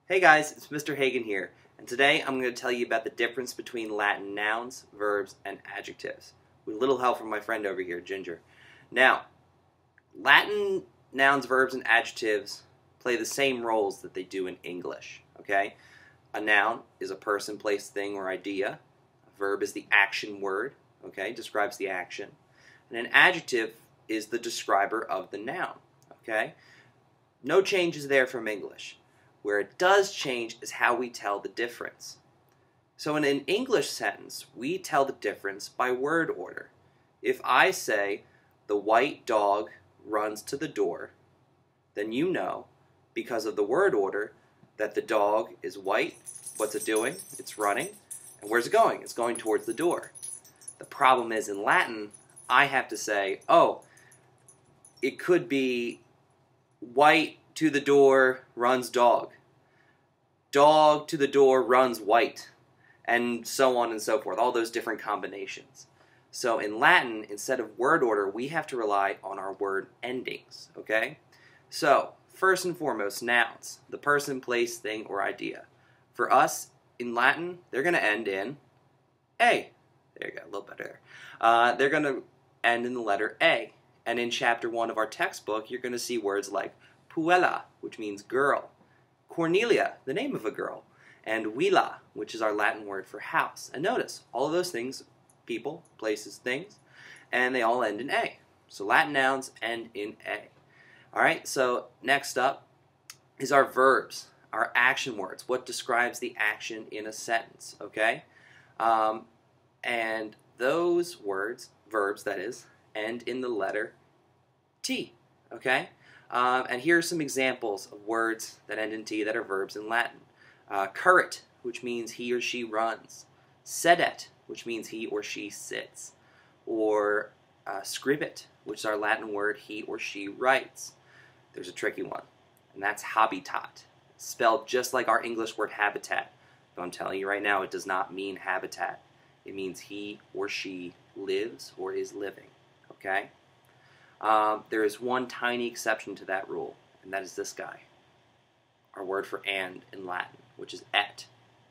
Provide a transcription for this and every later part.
Hey guys, it's Mr. Hagen here, and today I'm going to tell you about the difference between Latin nouns, verbs, and adjectives, with a little help from my friend over here, Ginger. Now, Latin nouns, verbs, and adjectives play the same roles that they do in English, okay? A noun is a person, place, thing, or idea. A verb is the action word, okay, describes the action. And an adjective is the describer of the noun, okay? No changes there from English. Where it does change is how we tell the difference. So in an English sentence, we tell the difference by word order. If I say, the white dog runs to the door, then you know, because of the word order, that the dog is white. What's it doing? It's running. And where's it going? It's going towards the door. The problem is in Latin, I have to say, oh, it could be white to the door runs dog. Dog to the door runs white. And so on and so forth. All those different combinations. So in Latin, instead of word order, we have to rely on our word endings. Okay? So, first and foremost, nouns. The person, place, thing, or idea. For us, in Latin, they're going to end in A. There you go, a little better there. They're going to end in the letter A. And in chapter 1 of our textbook, you're going to see words like puella, which means girl, Cornelia, the name of a girl, and villa, which is our Latin word for house. And notice, all of those things, people, places, things, and they all end in A. So Latin nouns end in A. Alright, so next up is our verbs, our action words, what describes the action in a sentence, okay? And those words, verbs that is, end in the letter T, okay? And here are some examples of words that end in T that are verbs in Latin. Currit, which means he or she runs. Sedet, which means he or she sits. Or scribit, which is our Latin word he or she writes. There's a tricky one, and that's habitat. Spelled just like our English word habitat. But I'm telling you right now, it does not mean habitat. It means he or she lives or is living, okay? There is one tiny exception to that rule, and that is this guy. Our word for and in Latin, which is et.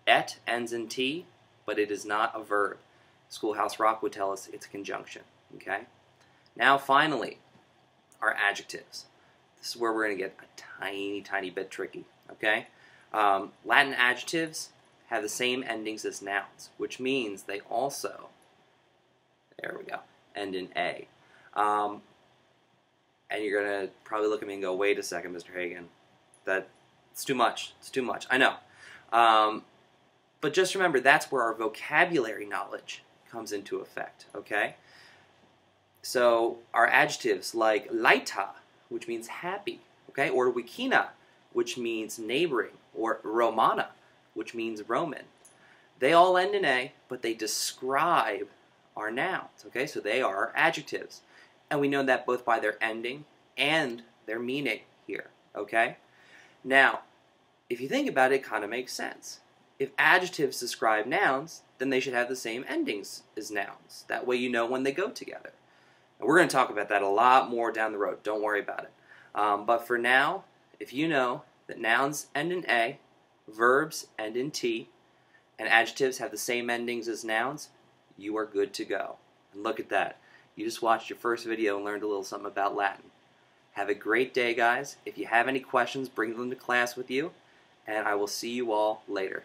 Et ends in T, but it is not a verb. Schoolhouse Rock would tell us it's a conjunction, okay? Now, finally, our adjectives. This is where we're going to get a tiny, tiny bit tricky, okay? Latin adjectives have the same endings as nouns, which means they also, there we go, end in A. And you're going to probably look at me and go, wait a second, Mr. Hagen, it's too much, it's too much. I know. But just remember, that's where our vocabulary knowledge comes into effect, okay? So our adjectives like laita, which means happy, okay? Or wikina, which means neighboring, or romana, which means Roman. They all end in A, but they describe our nouns, okay? So they are adjectives. And we know that both by their ending and their meaning here, okay? Now, if you think about it, it kind of makes sense. If adjectives describe nouns, then they should have the same endings as nouns. That way you know when they go together. And we're going to talk about that a lot more down the road. Don't worry about it. But for now, if you know that nouns end in A, verbs end in T, and adjectives have the same endings as nouns, you are good to go. And look at that. You just watched your first video and learned a little something about Latin. Have a great day, guys. If you have any questions, bring them to class with you, and I will see you all later.